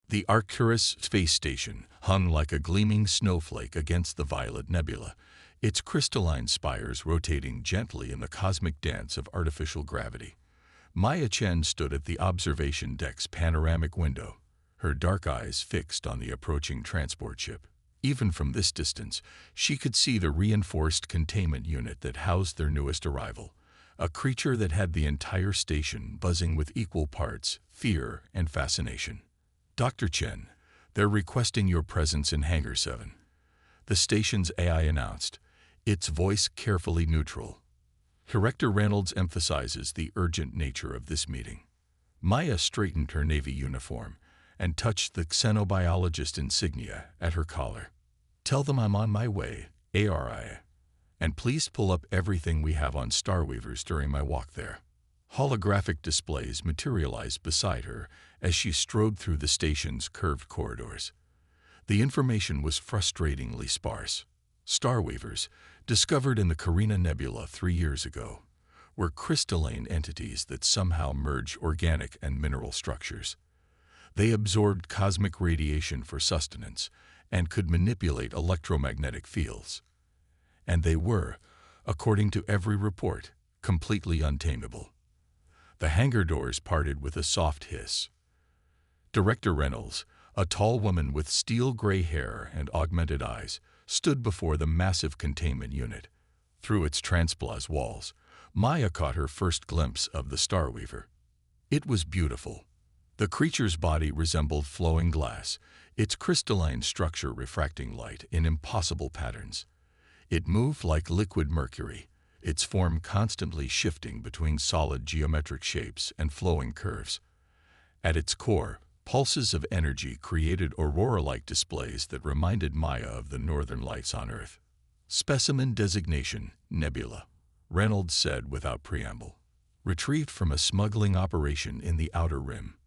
The Arcturus space station hung like a gleaming snowflake against the violet nebula, its crystalline spires rotating gently in the cosmic dance of artificial gravity. Maya Chen stood at the observation deck's panoramic window, her dark eyes fixed on the approaching transport ship. Even from this distance, she could see the reinforced containment unit that housed their newest arrival, a creature that had the entire station buzzing with equal parts fear and fascination. "Dr. Chen, they're requesting your presence in Hangar 7. The station's AI announced, its voice carefully neutral. Director Reynolds emphasizes the urgent nature of this meeting. Maya straightened her Navy uniform and touched the xenobiologist insignia at her collar. "Tell them I'm on my way, ARI. And please pull up everything we have on Starweavers during my walk there." Holographic displays materialized beside her as she strode through the station's curved corridors. The information was frustratingly sparse. Starweavers, discovered in the Carina Nebula 3 years ago, were crystalline entities that somehow merge organic and mineral structures. They absorbed cosmic radiation for sustenance and could manipulate electromagnetic fields. And they were, according to every report, completely untamable. The hangar doors parted with a soft hiss. Director Reynolds, a tall woman with steel-gray hair and augmented eyes, stood before the massive containment unit. Through its transplace walls, Maya caught her first glimpse of the Starweaver. It was beautiful. The creature's body resembled flowing glass, its crystalline structure refracting light in impossible patterns. It moved like liquid mercury, its form constantly shifting between solid geometric shapes and flowing curves. At its core, pulses of energy created aurora-like displays that reminded Maya of the northern lights on Earth. "Specimen designation, Nebula," Reynolds said without preamble. "Retrieved from a smuggling operation in the Outer Rim.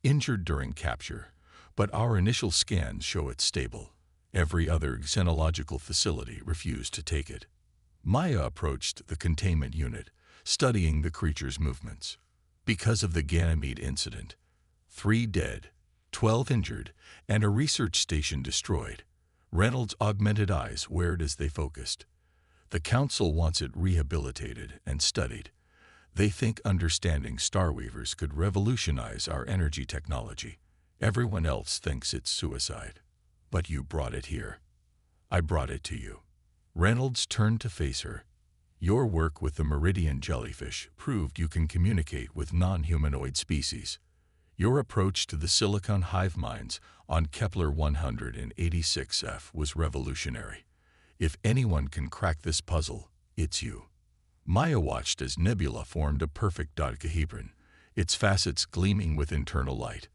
Injured during capture, but our initial scans show it stable. Every other xenological facility refused to take it." Maya approached the containment unit, studying the creature's movements. Because of the Ganymede incident, 3 dead, 12 injured, and a research station destroyed. Reynolds' augmented eyes wared as they focused. "The Council wants it rehabilitated and studied. They think understanding Starweavers could revolutionize our energy technology. Everyone else thinks it's suicide. But you brought it here. I brought it to you." Reynolds turned to face her. "Your work with the Meridian jellyfish proved you can communicate with non-humanoid species. Your approach to the silicon hive minds on Kepler 186f was revolutionary. If anyone can crack this puzzle, it's you." Maya watched as Nebula formed a perfect dodecahedron, its facets gleaming with internal light.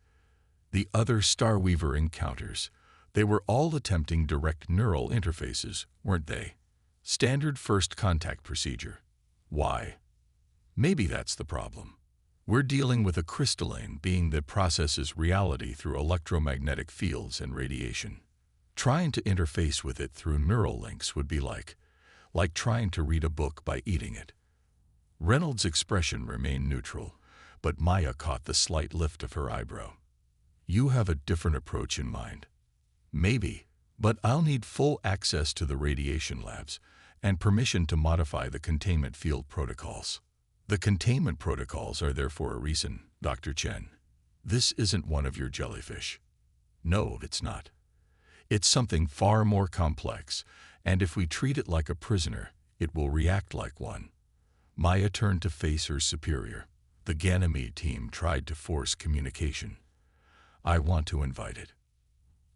The other Starweaver encounters, they were all attempting direct neural interfaces, weren't they? Standard first contact procedure. Why? Maybe that's the problem. We're dealing with a crystalline being that processes reality through electromagnetic fields and radiation. Trying to interface with it through neural links would be like trying to read a book by eating it. Reynolds' expression remained neutral, but Maya caught the slight lift of her eyebrow. "You have a different approach in mind." "Maybe, but I'll need full access to the radiation labs and permission to modify the containment field protocols." "The containment protocols are there for a reason, Dr. Chen. This isn't one of your jellyfish." "No, it's not. It's something far more complex, and if we treat it like a prisoner, it will react like one." Maya turned to face her superior. "The Ganymede team tried to force communication. I want to invite it."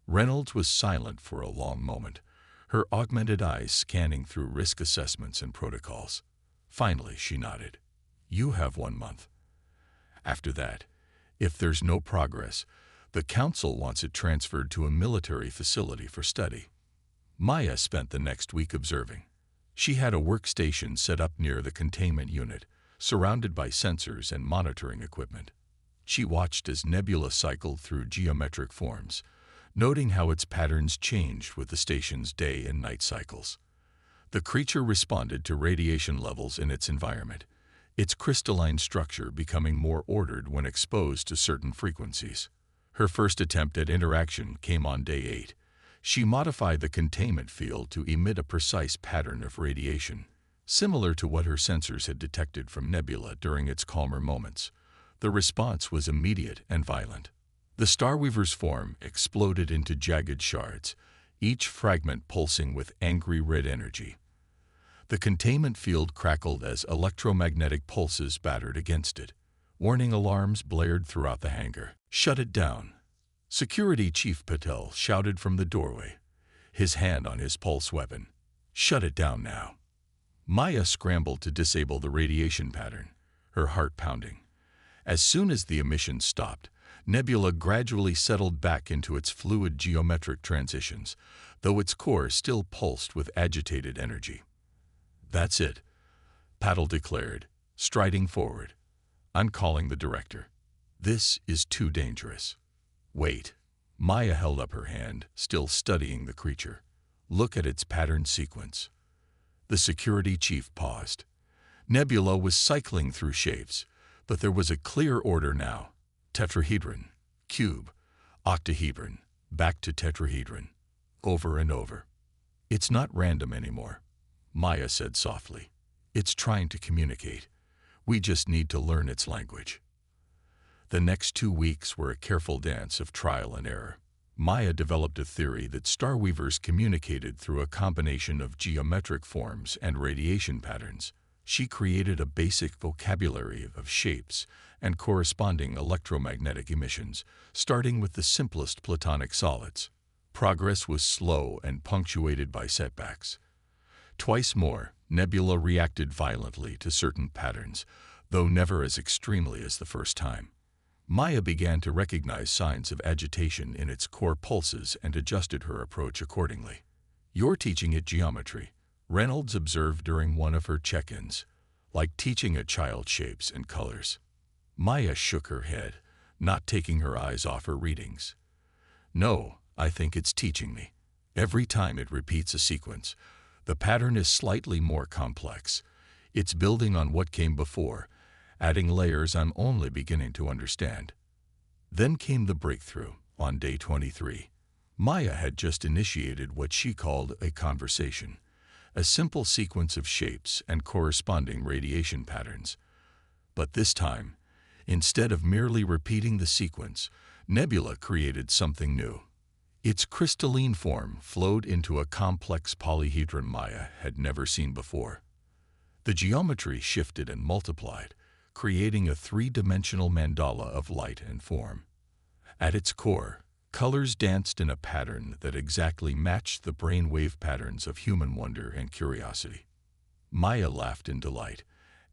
Reynolds was silent for a long moment, her augmented eyes scanning through risk assessments and protocols. Finally, she nodded. "You have 1 month. After that, if there's no progress, the Council wants it transferred to a military facility for study." Maya spent the next week observing. She had a workstation set up near the containment unit, surrounded by sensors and monitoring equipment. She watched as Nebula cycled through geometric forms, noting how its patterns changed with the station's day and night cycles. The creature responded to radiation levels in its environment, its crystalline structure becoming more ordered when exposed to certain frequencies. Her first attempt at interaction came on day 8. She modified the containment field to emit a precise pattern of radiation, similar to what her sensors had detected from Nebula during its calmer moments. The response was immediate and violent. The Starweaver's form exploded into jagged shards, each fragment pulsing with angry red energy. The containment field crackled as electromagnetic pulses battered against it. Warning alarms blared throughout the hangar. "Shut it down!" Security Chief Patel shouted from the doorway, his hand on his pulse weapon. "Shut it down now." Maya scrambled to disable the radiation pattern, her heart pounding. As soon as the emission stopped, Nebula gradually settled back into its fluid geometric transitions, though its core still pulsed with agitated energy. "That's it," Patel declared, striding forward. "I'm calling the director. This is too dangerous." "Wait." Maya held up her hand, still studying the creature. "Look at its pattern sequence." The security chief paused. Nebula was cycling through shapes, but there was a clear order now. Tetrahedron, cube, octahedron, back to tetrahedron, over and over. "It's not random anymore," Maya said softly. "It's trying to communicate. We just need to learn its language." The next 2 weeks were a careful dance of trial and error. Maya developed a theory that Starweavers communicated through a combination of geometric forms and radiation patterns. She created a basic vocabulary of shapes and corresponding electromagnetic emissions, starting with the simplest platonic solids. Progress was slow and punctuated by setbacks. Twice more, Nebula reacted violently to certain patterns, though never as extremely as the first time. Maya began to recognize signs of agitation in its core pulses and adjusted her approach accordingly. "You're teaching it geometry," Reynolds observed during one of her check-ins, "like teaching a child shapes and colors." Maya shook her head, not taking her eyes off her readings. "No, I think it's teaching me. Every time it repeats a sequence, the pattern is slightly more complex. It's building on what came before, adding layers I'm only beginning to understand." Then came the breakthrough, on day 23. Maya had just initiated what she called a conversation, a simple sequence of shapes and corresponding radiation patterns. But this time, instead of merely repeating the sequence, Nebula created something new. Its crystalline form flowed into a complex polyhedron Maya had never seen before. The geometry shifted and multiplied, creating a 3-dimensional mandala of light and form. At its core, colors danced in a pattern that exactly matched the brainwave patterns of human wonder and curiosity. Maya laughed in delight,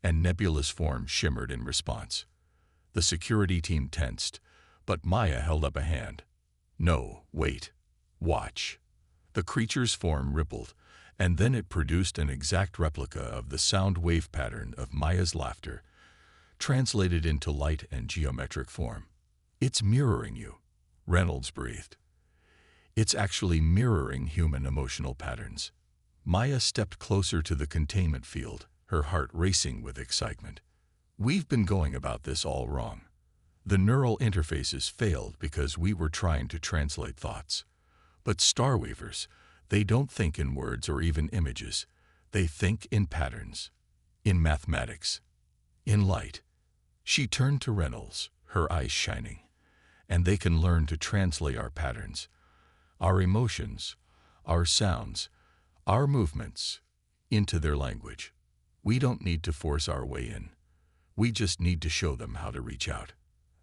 and Nebula's form shimmered in response. The security team tensed, but Maya held up a hand. "No, wait. Watch." The creature's form rippled, and then it produced an exact replica of the sound wave pattern of Maya's laughter, translated into light and geometric form. "It's mirroring you," Reynolds breathed. "It's actually mirroring human emotional patterns." Maya stepped closer to the containment field, her heart racing with excitement. "We've been going about this all wrong. The neural interfaces failed because we were trying to translate thoughts. But Starweavers, they don't think in words or even images. They think in patterns, in mathematics, in light." She turned to Reynolds, her eyes shining. "And they can learn to translate our patterns, our emotions, our sounds, our movements, into their language. We don't need to force our way in. We just need to show them how to reach out."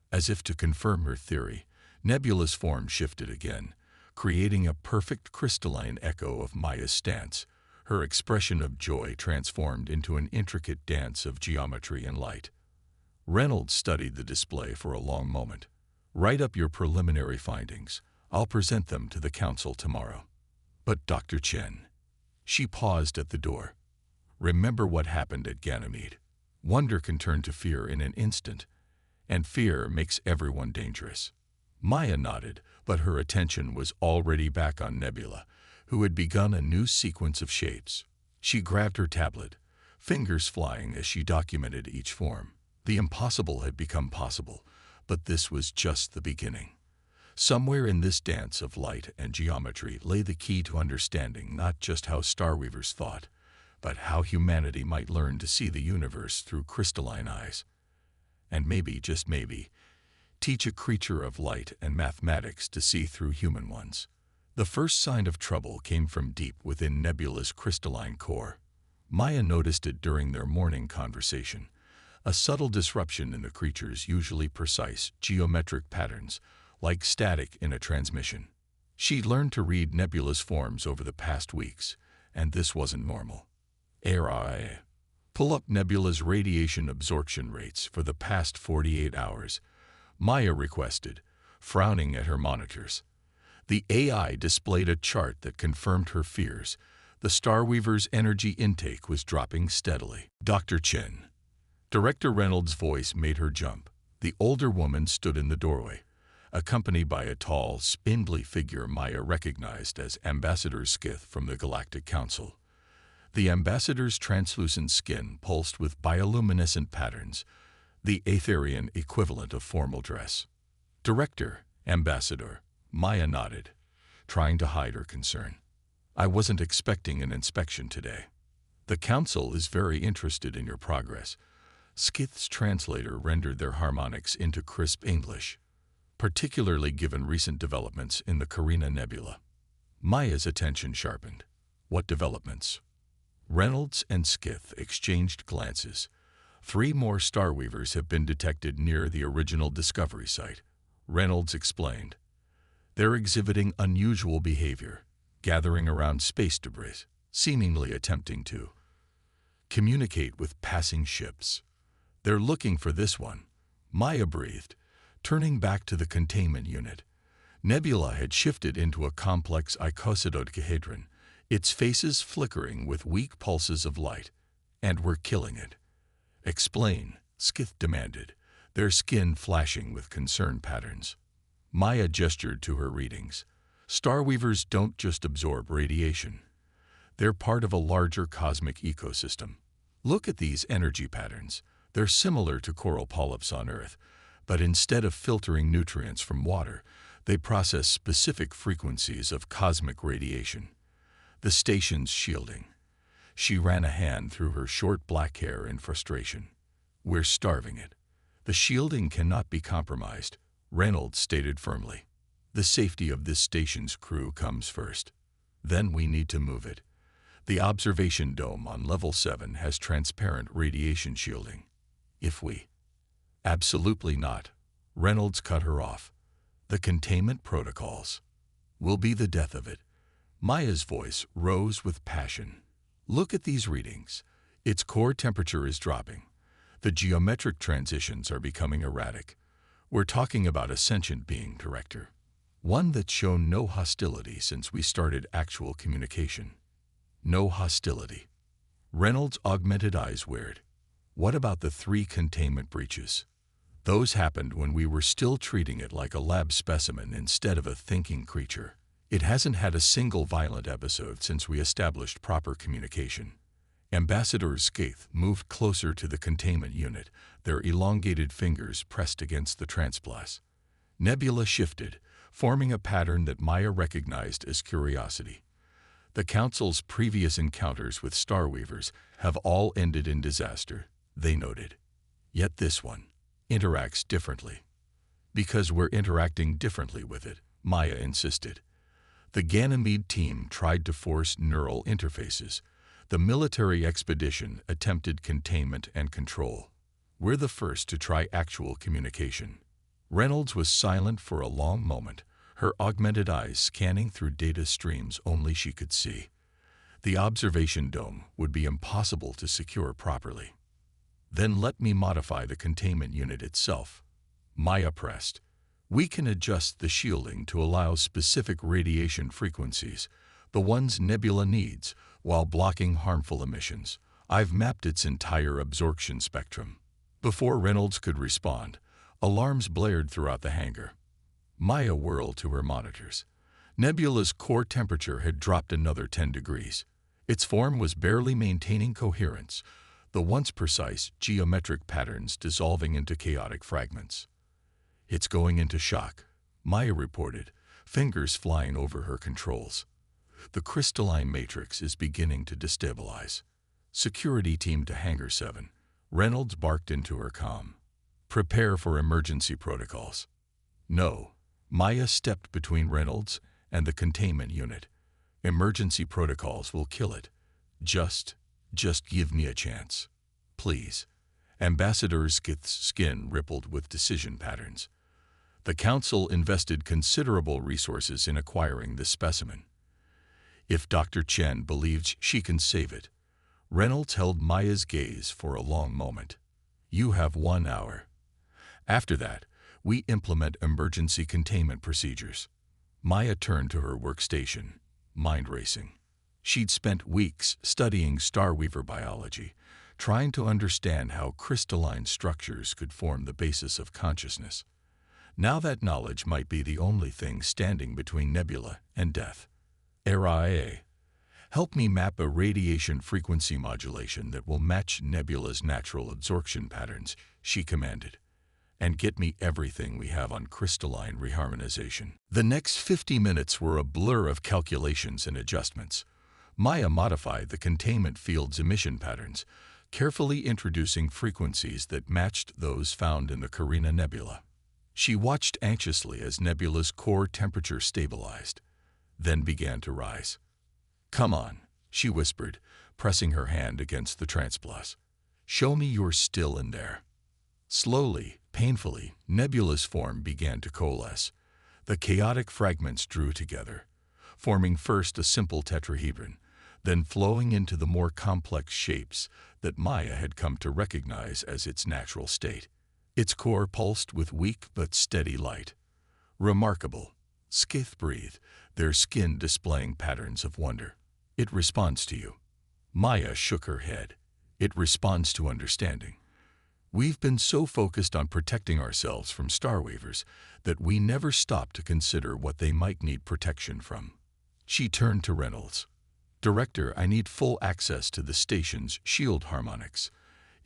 As if to confirm her theory, Nebula's form shifted again, creating a perfect crystalline echo of Maya's stance. Her expression of joy transformed into an intricate dance of geometry and light. Reynolds studied the display for a long moment. "Write up your preliminary findings. I'll present them to the council tomorrow." "But Dr. Chen." She paused at the door. "Remember what happened at Ganymede. Wonder can turn to fear in an instant, and fear makes everyone dangerous." Maya nodded, but her attention was already back on Nebula, who had begun a new sequence of shapes. She grabbed her tablet, fingers flying as she documented each form. The impossible had become possible, but this was just the beginning. Somewhere in this dance of light and geometry lay the key to understanding not just how starweavers thought, but how humanity might learn to see the universe through crystalline eyes. And maybe, just maybe, teach a creature of light and mathematics to see through human ones. The first sign of trouble came from deep within Nebula's crystalline core. Maya noticed it during their morning conversation, a subtle disruption in the creature's usually precise geometric patterns, like static in a transmission. She'd learned to read Nebula's forms over the past weeks, and this wasn't normal. Pull up Nebula's radiation absorption rates for the past 48 hours, Maya requested, frowning at her monitors. The AI displayed a chart that confirmed her fears. The Starweaver's energy intake was dropping steadily. Dr. Chin. Director Reynolds' voice made her jump. The older woman stood in the doorway, accompanied by a tall, spindly figure Maya recognized as Ambassador Skith from the Galactic Council. The ambassador's translucent skin pulsed with bioluminescent patterns, the Aetherian equivalent of formal dress. Director, Ambassador, Maya nodded, trying to hide her concern. I wasn't expecting an inspection today. The Council is very interested in your progress. Skith's translator rendered their harmonics into crisp English, particularly given recent developments in the Carina Nebula. Maya's attention sharpened. What developments? Reynolds and Skith exchanged glances. 3 more Starweavers have been detected near the original discovery site, Reynolds explained. They're exhibiting unusual behavior, gathering around space debris, seemingly attempting to communicate with passing ships. They're looking for this one, Maya breathed, turning back to the containment unit. Nebula had shifted into a complex icosahedron, its faces flickering with weak pulses of light, and we're killing it. Explain, Skith demanded, their skin flashing with concern patterns. Maya gestured to her readings. Starweavers don't just absorb radiation. They're part of a larger cosmic ecosystem. Look at these energy patterns. They're similar to coral polyps on Earth, but instead of filtering nutrients from water, they process specific frequencies of cosmic radiation. The station's shielding. She ran a hand through her short black hair in frustration. We're starving it. The shielding cannot be compromised, Reynolds stated firmly. The safety of this station's crew comes first. Then we need to move it. The observation dome on level 7 has transparent radiation shielding. If we... Absolutely not. Reynolds cut her off. The containment protocols will be the death of it. Maya's voice rose with passion. Look at these readings. Its core temperature is dropping. The geometric transitions are becoming erratic. We're talking about a sentient being, Director. One that's shown no hostility since we started actual communication. No hostility. Reynolds' augmented eyes wared. What about the 3 containment breaches? Those happened when we were still treating it like a lab specimen instead of a thinking creature. It hasn't had a single violent episode since we established proper communication. Ambassador Skith moved closer to the containment unit, their elongated fingers pressed against the transplas. Nebula shifted, forming a pattern that Maya recognized as curiosity. The Council's previous encounters with Starweavers have all ended in disaster, they noted. Yet this one interacts differently. Because we're interacting differently with it, Maya insisted. The Ganymede team tried to force neural interfaces. The military expedition attempted containment and control. We're the first to try actual communication. Reynolds was silent for a long moment, her augmented eyes scanning through data streams only she could see. The observation dome would be impossible to secure properly. Then let me modify the containment unit itself. Maya pressed. We can adjust the shielding to allow specific radiation frequencies, the ones Nebula needs, while blocking harmful emissions. I've mapped its entire absorption spectrum. Before Reynolds could respond, alarms blared throughout the hangar. Maya whirled to her monitors. Nebula's core temperature had dropped another 10 degrees. Its form was barely maintaining coherence, the once precise geometric patterns dissolving into chaotic fragments. It's going into shock, Maya reported, fingers flying over her controls. The crystalline matrix is beginning to destabilize. Security team to Hangar 7. Reynolds barked into her comm. Prepare for emergency protocols. No. Maya stepped between Reynolds and the containment unit. Emergency protocols will kill it. Just give me a chance. Please. Ambassador Skith's skin rippled with decision patterns. The Council invested considerable resources in acquiring this specimen. If Dr. Chen believes she can save it. Reynolds held Maya's gaze for a long moment. You have 1 hour. After that, we implement emergency containment procedures. Maya turned to her workstation, mind racing. She'd spent weeks studying Starweaver biology, trying to understand how crystalline structures could form the basis of consciousness. Now that knowledge might be the only thing standing between Nebula and death. RIA. Help me map a radiation frequency modulation that will match Nebula's natural absorption patterns, she commanded. And get me everything we have on crystalline reharmonization. The next 50 minutes were a blur of calculations and adjustments. Maya modified the containment field's emission patterns, carefully introducing frequencies that matched those found in the Carina Nebula. She watched anxiously as Nebula's core temperature stabilized, then began to rise. Come on, she whispered, pressing her hand against the transplas. Show me you're still in there. Slowly, painfully, Nebula's form began to coalesce. The chaotic fragments drew together, forming first a simple tetrahedron, then flowing into the more complex shapes that Maya had come to recognize as its natural state. Its core pulsed with weak but steady light. Remarkable. Skith breathed, their skin displaying patterns of wonder. It responds to you. Maya shook her head. It responds to understanding. We've been so focused on protecting ourselves from Starweavers that we never stopped to consider what they might need protection from. She turned to Reynolds. Director, I need full access to the station's shield harmonics.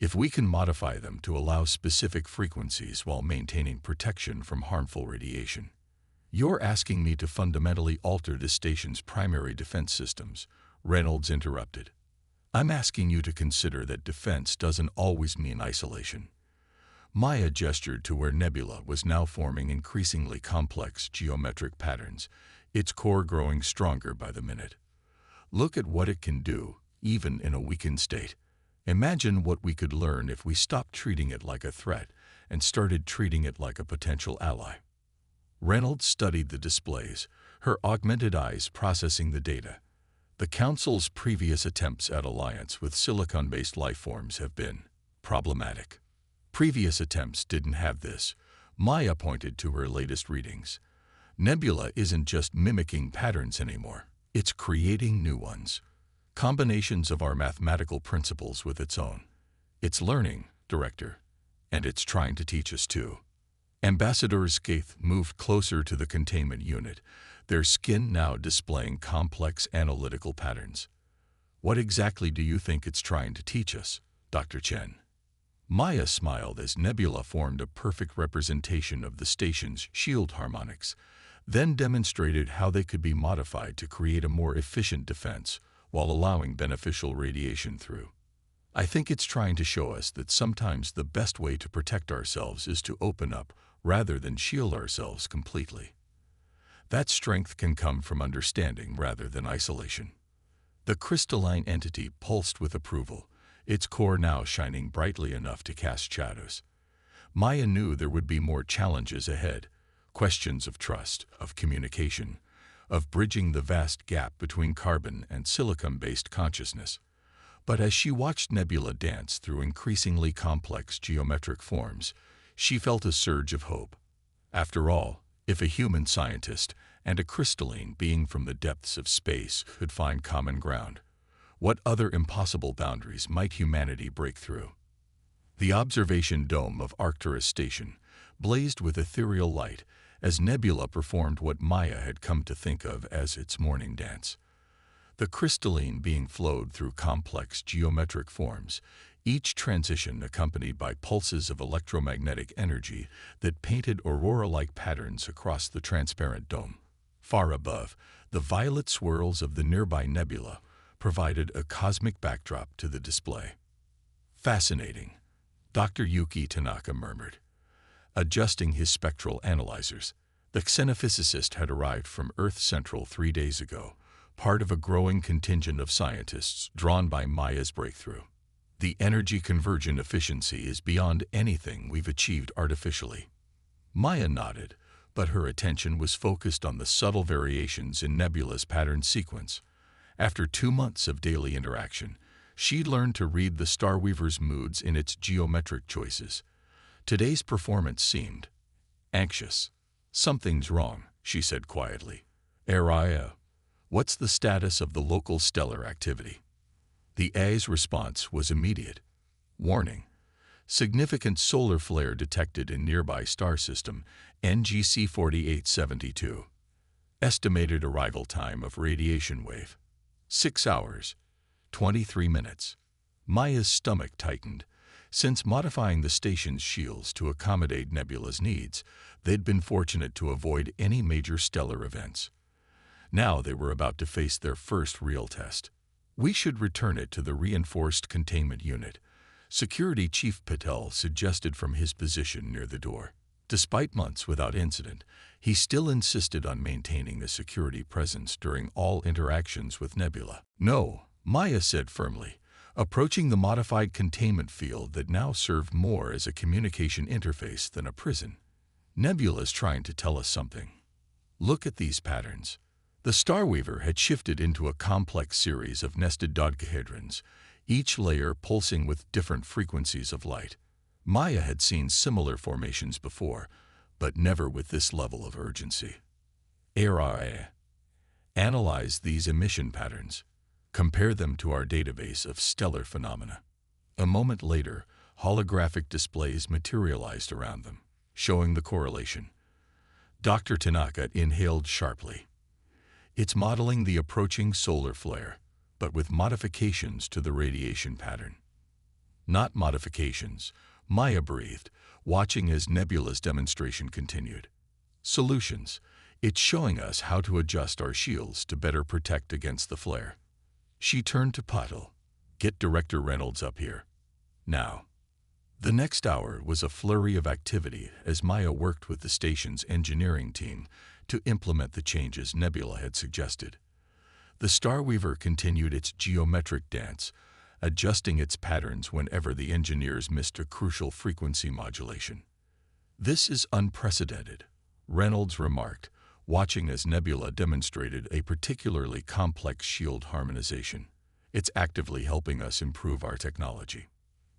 If we can modify them to allow specific frequencies while maintaining protection from harmful radiation. You're asking me to fundamentally alter the station's primary defense systems, Reynolds interrupted. I'm asking you to consider that defense doesn't always mean isolation. Maya gestured to where Nebula was now forming increasingly complex geometric patterns, its core growing stronger by the minute. Look at what it can do, even in a weakened state. Imagine what we could learn if we stopped treating it like a threat and started treating it like a potential ally. Reynolds studied the displays, her augmented eyes processing the data. The Council's previous attempts at alliance with silicon-based lifeforms have been problematic. Previous attempts didn't have this. Maya pointed to her latest readings. Nebula isn't just mimicking patterns anymore. It's creating new ones. Combinations of our mathematical principles with its own. It's learning, Director, and it's trying to teach us too. Ambassador Skith moved closer to the containment unit, their skin now displaying complex analytical patterns. What exactly do you think it's trying to teach us, Dr. Chen? Maya smiled as Nebula formed a perfect representation of the station's shield harmonics, then demonstrated how they could be modified to create a more efficient defense while allowing beneficial radiation through. I think it's trying to show us that sometimes the best way to protect ourselves is to open up rather than shield ourselves completely. That strength can come from understanding rather than isolation. The crystalline entity pulsed with approval, its core now shining brightly enough to cast shadows. Maya knew there would be more challenges ahead, questions of trust, of communication, of bridging the vast gap between carbon and silicon-based consciousness. But as she watched Nebula dance through increasingly complex geometric forms, she felt a surge of hope. After all, if a human scientist and a crystalline being from the depths of space could find common ground, what other impossible boundaries might humanity break through? The observation dome of Arcturus Station blazed with ethereal light as Nebula performed what Maya had come to think of as its morning dance. The crystalline being flowed through complex geometric forms, each transition accompanied by pulses of electromagnetic energy that painted aurora-like patterns across the transparent dome. Far above, the violet swirls of the nearby nebula provided a cosmic backdrop to the display. Fascinating, Dr. Yuki Tanaka murmured. Adjusting his spectral analyzers, the xenophysicist had arrived from Earth Central 3 days ago, part of a growing contingent of scientists drawn by Maya's breakthrough. The energy conversion efficiency is beyond anything we've achieved artificially. Maya nodded, but her attention was focused on the subtle variations in nebula's pattern sequence. After 2 months of daily interaction, she'd learned to read the Starweaver's moods in its geometric choices. Today's performance seemed anxious. "Something's wrong," she said quietly. "Araya, what's the status of the local stellar activity?" The A's response was immediate. "Warning. Significant solar flare detected in nearby star system NGC 4872. Estimated arrival time of radiation wave: 6 hours, 23 minutes. Maya's stomach tightened. Since modifying the station's shields to accommodate Nebula's needs, they'd been fortunate to avoid any major stellar events. Now they were about to face their first real test. "We should return it to the reinforced containment unit," Security Chief Patel suggested from his position near the door. Despite months without incident, he still insisted on maintaining a security presence during all interactions with Nebula. "No," Maya said firmly, approaching the modified containment field that now served more as a communication interface than a prison. "Nebula's trying to tell us something. Look at these patterns." The Starweaver had shifted into a complex series of nested dodecahedrons, each layer pulsing with different frequencies of light. Maya had seen similar formations before, but never with this level of urgency. "Araya, analyze these emission patterns. Compare them to our database of stellar phenomena." A moment later, holographic displays materialized around them, showing the correlation. Dr. Tanaka inhaled sharply. "It's modeling the approaching solar flare, but with modifications to the radiation pattern." "Not modifications," Maya breathed, watching as Nebula's demonstration continued. "Solutions. It's showing us how to adjust our shields to better protect against the flare." She turned to Patel. "Get Director Reynolds up here. Now." The next hour was a flurry of activity as Maya worked with the station's engineering team to implement the changes Nebula had suggested. The Starweaver continued its geometric dance, adjusting its patterns whenever the engineers missed a crucial frequency modulation. "This is unprecedented," Reynolds remarked, watching as Nebula demonstrated a particularly complex shield harmonization. "It's actively helping us improve our technology."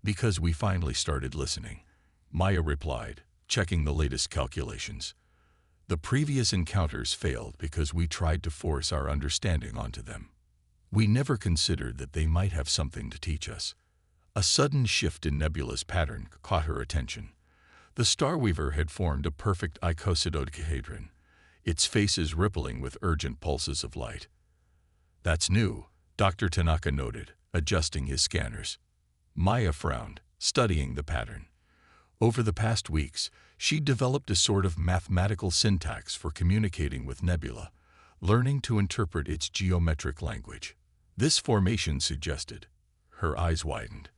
"Because we finally started listening," Maya replied, checking the latest calculations. "The previous encounters failed because we tried to force our understanding onto them. We never considered that they might have something to teach us." A sudden shift in Nebula's pattern caught her attention. The Starweaver had formed a perfect icosahedron, its faces rippling with urgent pulses of light. "That's new," Dr. Tanaka noted, adjusting his scanners. Maya frowned, studying the pattern. Over the past weeks, she'd developed a sort of mathematical syntax for communicating with Nebula, learning to interpret its geometric language. This formation suggested. Her eyes widened.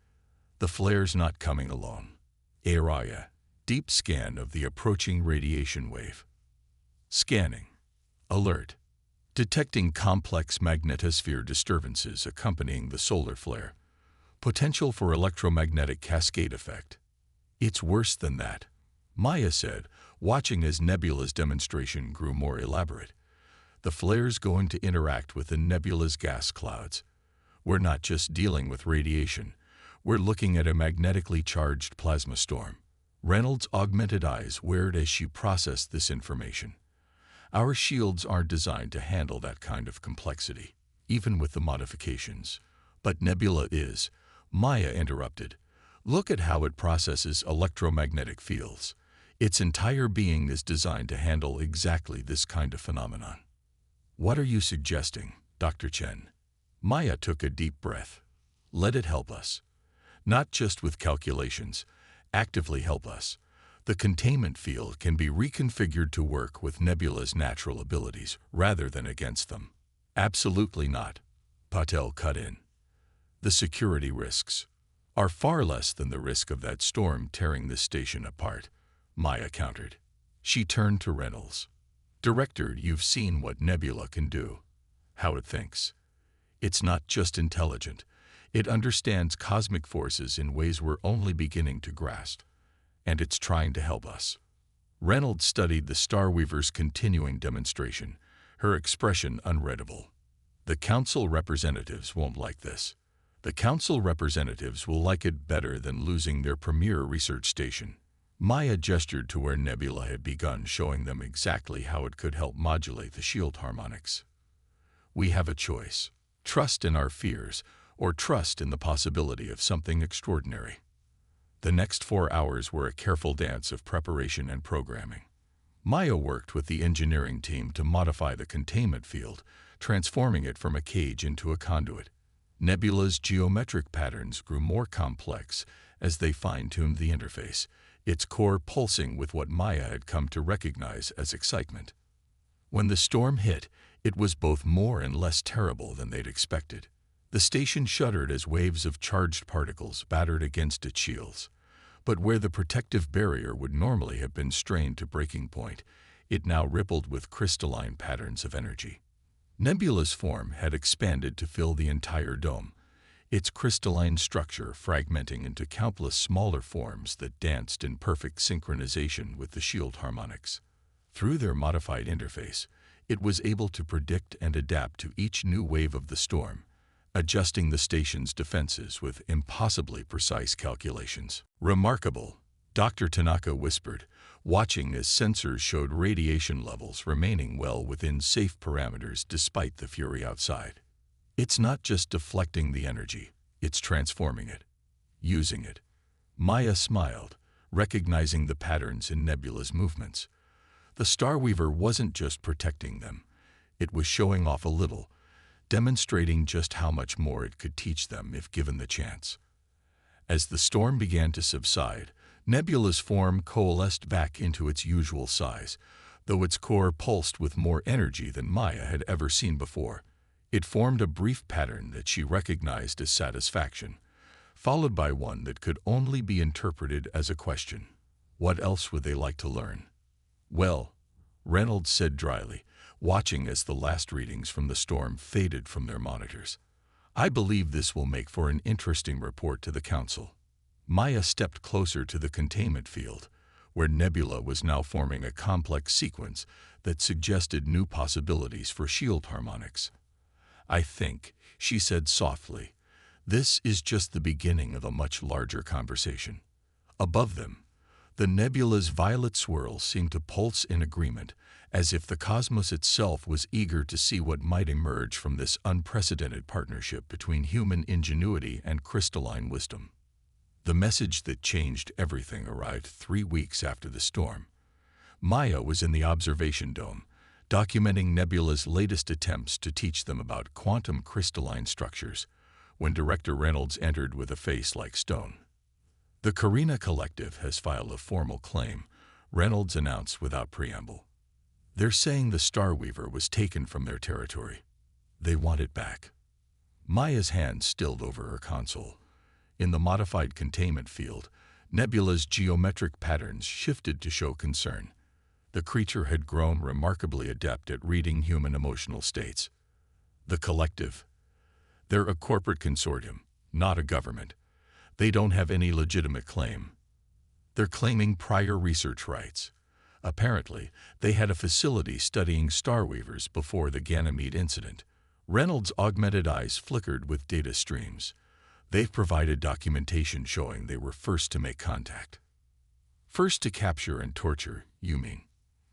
"The flare's not coming alone. Araya, deep scan of the approaching radiation wave." Scanning. Alert. Detecting complex magnetosphere disturbances accompanying the solar flare. Potential for electromagnetic cascade effect. "It's worse than that," Maya said, watching as Nebula's demonstration grew more elaborate. "The flare's going to interact with the nebula's gas clouds. We're not just dealing with radiation. We're looking at a magnetically charged plasma storm." Reynolds' augmented eyes wared as she processed this information. "Our shields aren't designed to handle that kind of complexity, even with the modifications. But Nebula is," Maya interrupted. "Look at how it processes electromagnetic fields. Its entire being is designed to handle exactly this kind of phenomenon." "What are you suggesting, Dr. Chen?" Maya took a deep breath. "Let it help us. not just with calculations, actively help us. The containment field can be reconfigured to work with Nebula's natural abilities rather than against them. Absolutely not, Patel cut in. The security risks are far less than the risk of that storm tearing this station apart, Maya countered. She turned to Reynolds. Director, you've seen what Nebula can do. How it thinks. It's not just intelligent. It understands cosmic forces in ways we're only beginning to grasp. And it's trying to help us. Reynolds studied the Starweaver's continuing demonstration, her expression unreadable. The Council representatives won't like this. The Council representatives will like it better than losing their premier research station. Maya gestured to where Nebula had begun, showing them exactly how it could help modulate the shield harmonics. We have a choice. Trust in our fears, or trust in the possibility of something extraordinary. The next 4 hours were a careful dance of preparation and programming. Maya worked with the engineering team to modify the containment field, transforming it from a cage into a conduit. Nebula's geometric patterns grew more complex as they fine-tuned the interface, its core pulsing with what Maya had come to recognize as excitement. When the storm hit, it was both more and less terrible than they'd expected. The station shuddered as waves of charged particles battered against its shields. But where the protective barrier would normally have been strained to breaking point, it now rippled with crystalline patterns of energy. Nebula's form had expanded to fill the entire dome, its crystalline structure fragmenting into countless smaller forms that danced in perfect synchronization with the shield harmonics. Through their modified interface, it was able to predict and adapt to each new wave of the storm, adjusting the station's defenses with impossibly precise calculations. Remarkable, Dr. Tanaka whispered, watching as sensors showed radiation levels remaining well within safe parameters despite the fury outside. It's not just deflecting the energy, it's transforming it, using it. Maya smiled, recognizing the patterns in Nebula's movements. The Starweaver wasn't just protecting them, it was showing off a little, demonstrating just how much more it could teach them if given the chance. As the storm began to subside, Nebula's form coalesced back into its usual size, though its core pulsed with more energy than Maya had ever seen before. It formed a brief pattern that she recognized as satisfaction, followed by one that could only be interpreted as a question. What else would they like to learn? Well, Reynolds said dryly, watching as the last readings from the storm faded from their monitors. I believe this will make for an interesting report to the Council. Maya stepped closer to the containment field, where Nebula was now forming a complex sequence that suggested new possibilities for shield harmonics. I think, she said softly, this is just the beginning of a much larger conversation. Above them, the nebula's violet swirls seemed to pulse in agreement, as if the cosmos itself was eager to see what might emerge from this unprecedented partnership between human ingenuity and crystalline wisdom. The message that changed everything arrived 3 weeks after the storm. Maya was in the observation dome, documenting Nebula's latest attempts to teach them about quantum crystalline structures, when Director Reynolds entered with a face like stone. The Carina Collective has filed a formal claim, Reynolds announced without preamble. They're saying the Starweaver was taken from their territory. They want it back. Maya's hand stilled over her console. In the modified containment field, Nebula's geometric patterns shifted to show concern. The creature had grown remarkably adept at reading human emotional states. The Collective. They're a corporate consortium, not a government. They don't have any legitimate claim. They're claiming prior research rights. Apparently, they had a facility studying Starweavers before the Ganymede incident. Reynolds' augmented eyes flickered with data streams. They've provided documentation showing they were first to make contact. First to capture and torture, you mean?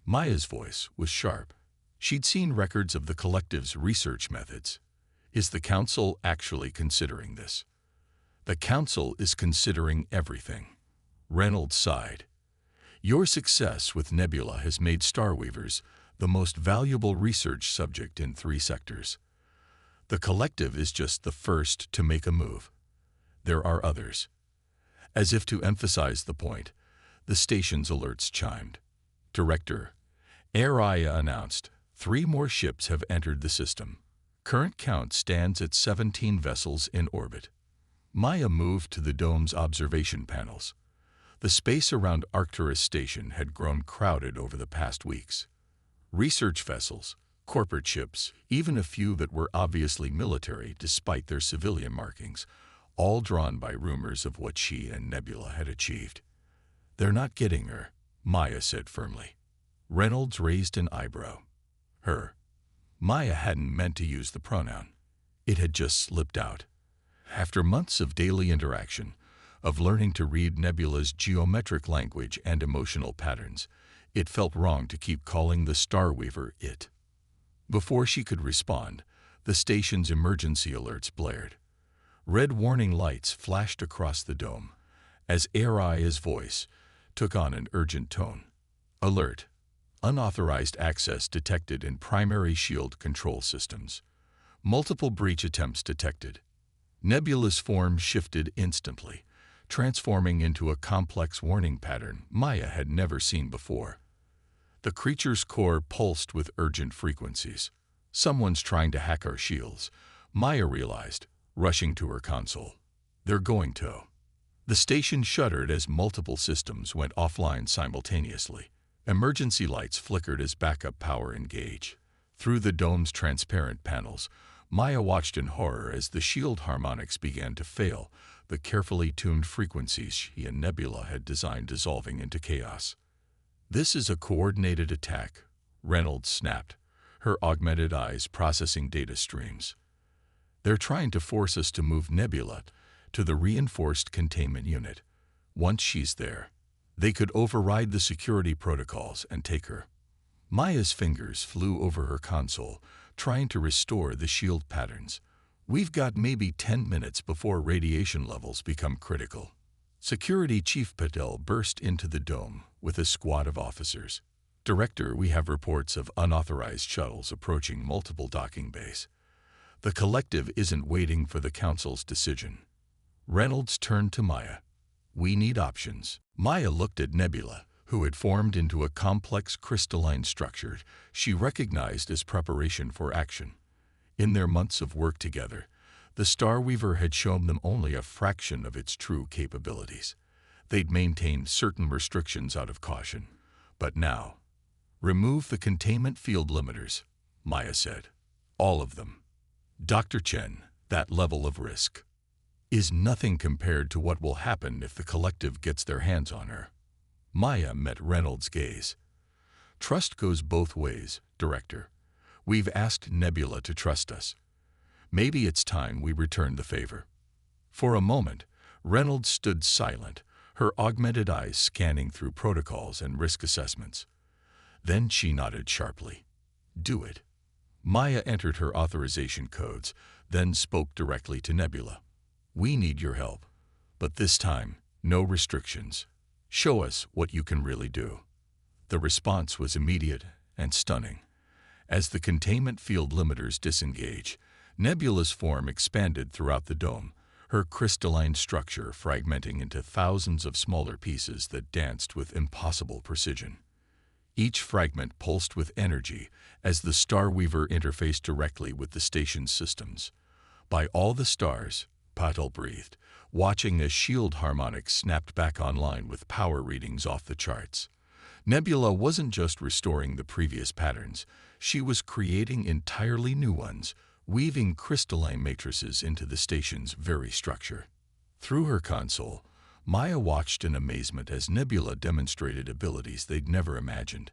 Maya's voice was sharp. She'd seen records of the Collective's research methods. Is the Council actually considering this? The Council is considering everything. Reynolds sighed. Your success with Nebula has made Starweavers the most valuable research subject in 3 sectors. The Collective is just the first to make a move. There are others. As if to emphasize the point, the station's alerts chimed. Director, Araya announced, 3 more ships have entered the system. Current count stands at 17 vessels in orbit. Maya moved to the dome's observation panels. The space around Arcturus Station had grown crowded over the past weeks. Research vessels, corporate ships, even a few that were obviously military despite their civilian markings, all drawn by rumors of what she and Nebula had achieved. They're not getting her, Maya said firmly. Reynolds raised an eyebrow. Her. Maya hadn't meant to use the pronoun. It had just slipped out. After months of daily interaction, of learning to read Nebula's geometric language and emotional patterns, it felt wrong to keep calling the Starweaver it. Before she could respond, the station's emergency alerts blared. Red warning lights flashed across the dome, as Araya's voice took on an urgent tone. Alert. Unauthorized access detected in primary shield control systems. Multiple breach attempts detected. Nebula's form shifted instantly, transforming into a complex warning pattern Maya had never seen before. The creature's core pulsed with urgent frequencies. Someone's trying to hack our shields, Maya realized, rushing to her console. They're going to. The station shuddered as multiple systems went offline simultaneously. Emergency lights flickered as backup power engaged. Through the dome's transparent panels, Maya watched in horror as the shield harmonics began to fail, the carefully tuned frequencies she and Nebula had designed dissolving into chaos. This is a coordinated attack, Reynolds snapped, her augmented eyes processing data streams. They're trying to force us to move Nebula to the reinforced containment unit. Once she's there, they could override the security protocols and take her. Maya's fingers flew over her console, trying to restore the shield patterns. We've got maybe 10 minutes before radiation levels become critical. Security Chief Patel burst into the dome with a squad of officers. Director, we have reports of unauthorized shuttles approaching multiple docking bays. The collective isn't waiting for the Council's decision. Reynolds turned to Maya. We need options. Maya looked at Nebula, who had formed into a complex crystalline structure she recognized as preparation for action. In their months of work together, the Starweaver had shown them only a fraction of its true capabilities. They'd maintained certain restrictions out of caution. But now, remove the containment field limiters, Maya said. All of them. Dr. Chen, that level of risk is nothing compared to what will happen if the collective gets their hands on her. Maya met Reynolds' gaze. Trust goes both ways, Director. We've asked Nebula to trust us. Maybe it's time we return the favor. For a moment, Reynolds stood silent, her augmented eyes scanning through protocols and risk assessments. Then she nodded sharply. Do it. Maya entered her authorization codes, then spoke directly to Nebula. We need your help, but this time, no restrictions. Show us what you can really do. The response was immediate and stunning. As the containment field limiters disengage, Nebula's form expanded throughout the dome, her crystalline structure fragmenting into thousands of smaller pieces that danced with impossible precision. Each fragment pulsed with energy as the Starweaver interfaced directly with the station's systems. By all the stars, Patel breathed, watching as shield harmonics snapped back online with power readings off the charts. Nebula wasn't just restoring the previous patterns, she was creating entirely new ones, weaving crystalline matrices into the station's very structure. Through her console, Maya watched in amazement as Nebula demonstrated abilities they'd never imagined.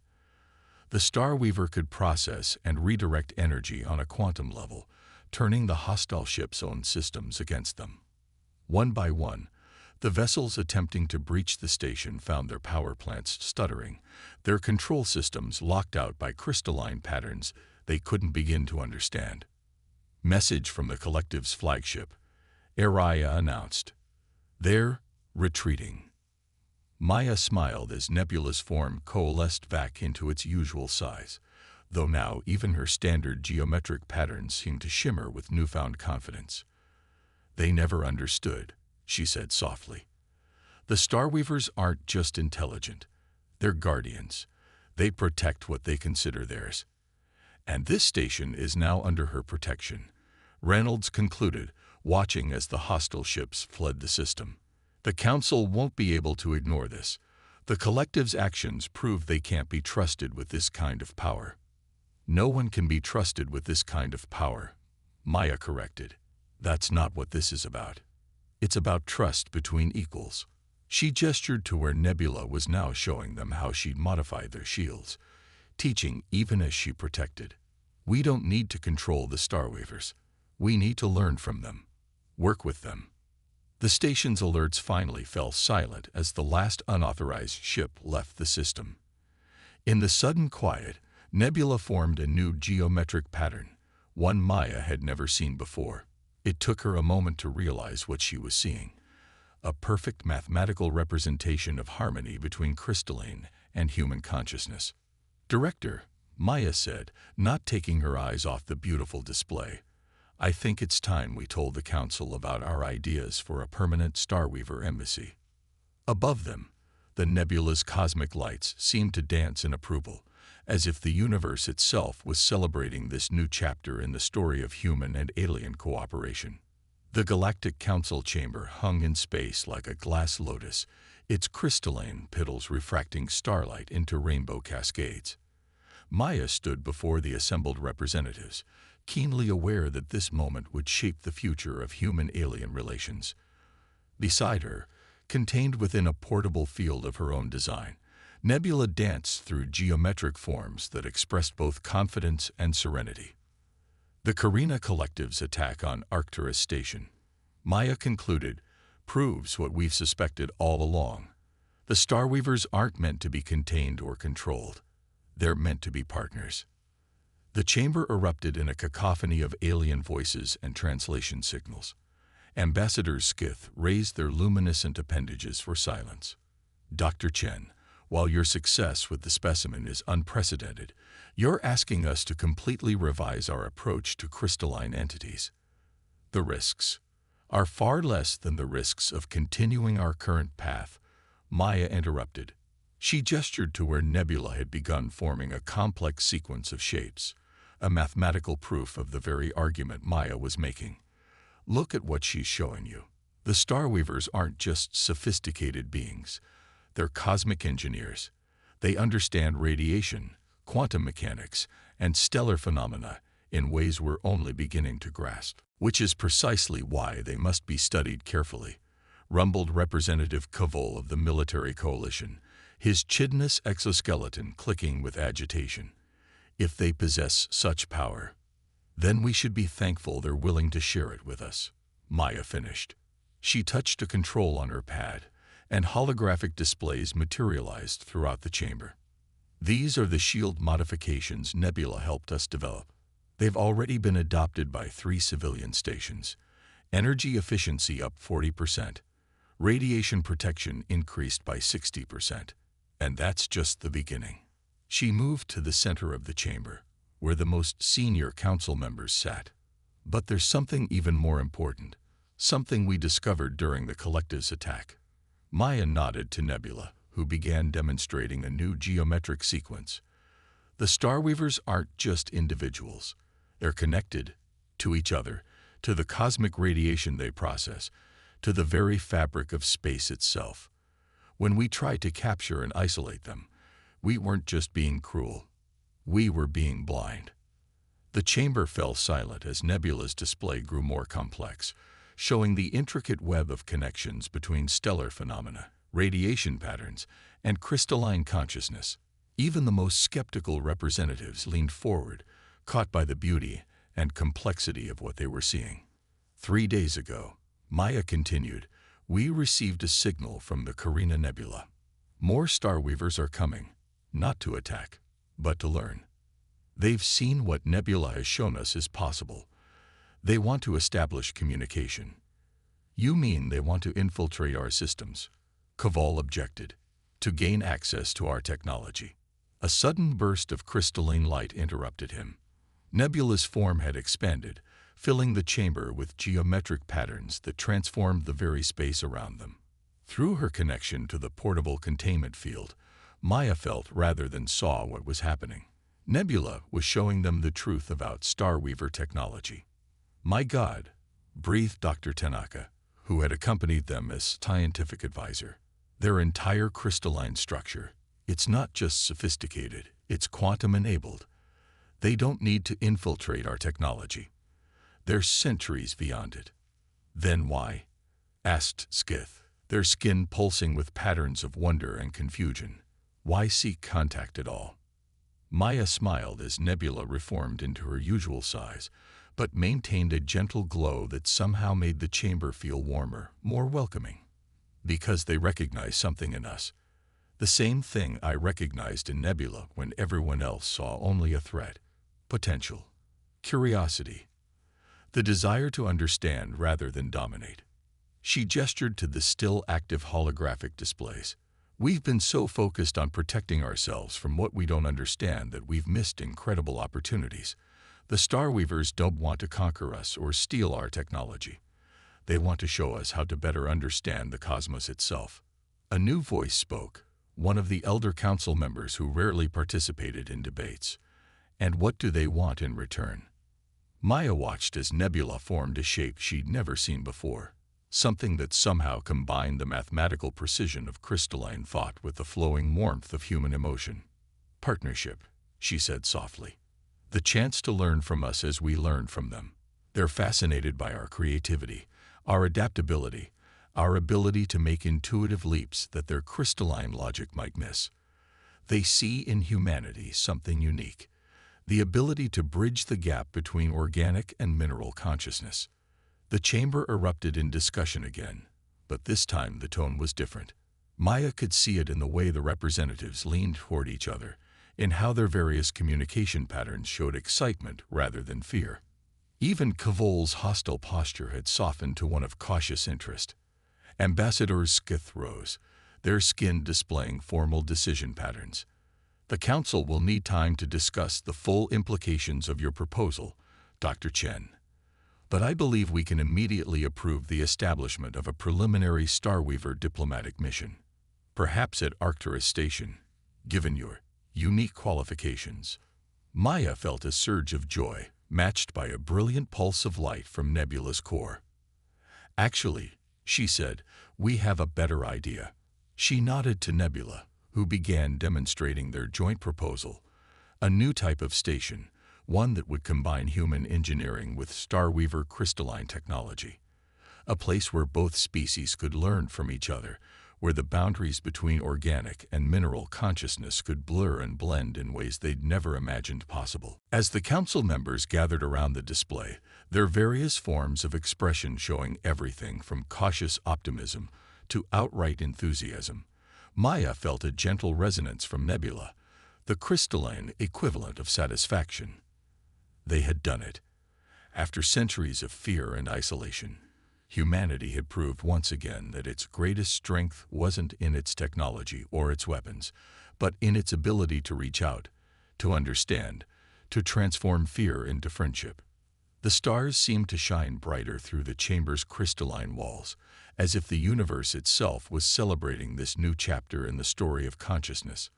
The Starweaver could process and redirect energy on a quantum level, turning the hostile ship's own systems against them. One by one, the vessels attempting to breach the station found their power plants stuttering, their control systems locked out by crystalline patterns they couldn't begin to understand. Message from the collective's flagship, Araya announced. They're retreating. Maya smiled as Nebula's form coalesced back into its usual size, though now even her standard geometric patterns seemed to shimmer with newfound confidence. They never understood, she said softly. The Starweavers aren't just intelligent. They're guardians. They protect what they consider theirs. And this station is now under her protection, Reynolds concluded, watching as the hostile ships fled the system. The Council won't be able to ignore this. The Collective's actions prove they can't be trusted with this kind of power. No one can be trusted with this kind of power, Maya corrected. That's not what this is about. It's about trust between equals. She gestured to where Nebula was now showing them how she'd modified their shields, teaching even as she protected. We don't need to control the Starweavers. We need to learn from them, work with them. The station's alerts finally fell silent as the last unauthorized ship left the system. In the sudden quiet, Nebula formed a new geometric pattern, one Maya had never seen before. It took her a moment to realize what she was seeing. A perfect mathematical representation of harmony between crystalline and human consciousness. "Director," Maya said, not taking her eyes off the beautiful display, "I think it's time we told the Council about our ideas for a permanent Starweaver embassy." Above them, the nebula's cosmic lights seemed to dance in approval, as if the universe itself was celebrating this new chapter in the story of human and alien cooperation. The Galactic Council chamber hung in space like a glass lotus, its crystalline petals refracting starlight into rainbow cascades. Maya stood before the assembled representatives, keenly aware that this moment would shape the future of human-alien relations. Beside her, contained within a portable field of her own design, Nebula danced through geometric forms that expressed both confidence and serenity. The Carina Collective's attack on Arcturus Station, Maya concluded, proves what we've suspected all along. The Starweavers aren't meant to be contained or controlled. They're meant to be partners. The chamber erupted in a cacophony of alien voices and translation signals. Ambassadors Skith raised their luminescent appendages for silence. "Dr. Chen, while your success with the specimen is unprecedented, you're asking us to completely revise our approach to crystalline entities. The risks are far less than the risks of continuing our current path," Maya interrupted. She gestured to where Nebula had begun forming a complex sequence of shapes, a mathematical proof of the very argument Maya was making. "Look at what she's showing you. The Starweavers aren't just sophisticated beings. They're cosmic engineers. They understand radiation, quantum mechanics, and stellar phenomena in ways we're only beginning to grasp. Which is precisely why they must be studied carefully," rumbled Representative Kavol of the military coalition, his chidness exoskeleton clicking with agitation. "If they possess such power, then we should be thankful they're willing to share it with us," Maya finished. She touched a control on her pad, and holographic displays materialized throughout the chamber. "These are the shield modifications Nebula helped us develop. They've already been adopted by 3 civilian stations. Energy efficiency up 40%. Radiation protection increased by 60%. And that's just the beginning." She moved to the center of the chamber, where the most senior council members sat. "But there's something even more important, something we discovered during the Collective's attack." Maya nodded to Nebula, who began demonstrating a new geometric sequence. "The Starweavers aren't just individuals. They're connected to each other, to the cosmic radiation they process, to the very fabric of space itself. When we tried to capture and isolate them, we weren't just being cruel. We were being blind." The chamber fell silent as Nebula's display grew more complex, showing the intricate web of connections between stellar phenomena, radiation patterns, and crystalline consciousness. Even the most skeptical representatives leaned forward, caught by the beauty and complexity of what they were seeing. 3 days ago," Maya continued, "we received a signal from the Carina Nebula. More Starweavers are coming, not to attack, but to learn. They've seen what Nebula has shown us is possible. They want to establish communication." "You mean they want to infiltrate our systems?" Kavol objected. "To gain access to our technology." A sudden burst of crystalline light interrupted him. Nebula's form had expanded, filling the chamber with geometric patterns that transformed the very space around them. Through her connection to the portable containment field, Maya felt rather than saw what was happening. Nebula was showing them the truth about Starweaver technology. "My God," breathed Dr. Tanaka, who had accompanied them as scientific advisor. "Their entire crystalline structure. It's not just sophisticated, it's quantum-enabled. They don't need to infiltrate our technology. They're centuries beyond it." "Then why?" asked Skith, their skin pulsing with patterns of wonder and confusion. "Why seek contact at all?" Maya smiled as Nebula reformed into her usual size, but maintained a gentle glow that somehow made the chamber feel warmer, more welcoming. "Because they recognize something in us. The same thing I recognized in Nebula when everyone else saw only a threat. Potential. Curiosity. The desire to understand rather than dominate." She gestured to the still active holographic displays. "We've been so focused on protecting ourselves from what we don't understand that we've missed incredible opportunities. The Starweavers don't want to conquer us or steal our technology. They want to show us how to better understand the cosmos itself." A new voice spoke, one of the elder council members who rarely participated in debates. "And what do they want in return?" Maya watched as Nebula formed a shape she'd never seen before. Something that somehow combined the mathematical precision of crystalline thought with the flowing warmth of human emotion. "Partnership," she said softly. "The chance to learn from us as we learn from them. They're fascinated by our creativity, our adaptability, our ability to make intuitive leaps that their crystalline logic might miss. They see in humanity something unique, the ability to bridge the gap between organic and mineral consciousness." The chamber erupted in discussion again, but this time the tone was different. Maya could see it in the way the representatives leaned toward each other, in how their various communication patterns showed excitement rather than fear. Even Kavol's hostile posture had softened to one of cautious interest. Ambassadors Skith rose, their skin displaying formal decision patterns. "The Council will need time to discuss the full implications of your proposal, Dr. Chen. But I believe we can immediately approve the establishment of a preliminary Starweaver diplomatic mission. Perhaps at Arcturus Station, given your unique qualifications." Maya felt a surge of joy, matched by a brilliant pulse of light from Nebula's core. "Actually," she said, "we have a better idea." She nodded to Nebula, who began demonstrating their joint proposal, a new type of station, one that would combine human engineering with Starweaver crystalline technology. A place where both species could learn from each other, where the boundaries between organic and mineral consciousness could blur and blend in ways they'd never imagined possible. As the council members gathered around the display, their various forms of expression showing everything from cautious optimism to outright enthusiasm, Maya felt a gentle resonance from Nebula, the crystalline equivalent of satisfaction. They had done it. After centuries of fear and isolation, humanity had proved once again that its greatest strength wasn't in its technology or its weapons, but in its ability to reach out, to understand, to transform fear into friendship. The stars seemed to shine brighter through the chamber's crystalline walls, as if the universe itself was celebrating this new chapter in the story of consciousness.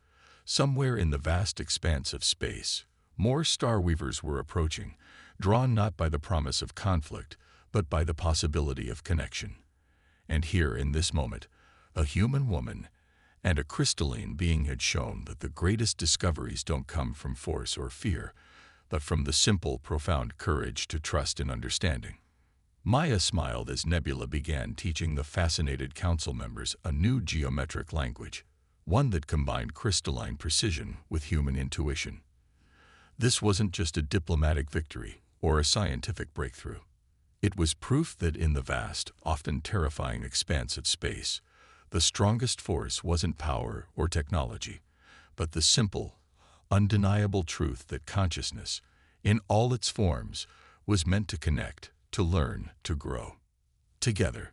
Somewhere in the vast expanse of space, more Starweavers were approaching, drawn not by the promise of conflict, but by the possibility of connection. And here, in this moment, a human woman and a crystalline being had shown that the greatest discoveries don't come from force or fear, but from the simple, profound courage to trust in understanding. Maya smiled as Nebula began teaching the fascinated council members a new geometric language, one that combined crystalline precision with human intuition. This wasn't just a diplomatic victory or a scientific breakthrough. It was proof that in the vast, often terrifying expanse of space, the strongest force wasn't power or technology, but the simple, undeniable truth that consciousness, in all its forms, was meant to connect, to learn, to grow. Together.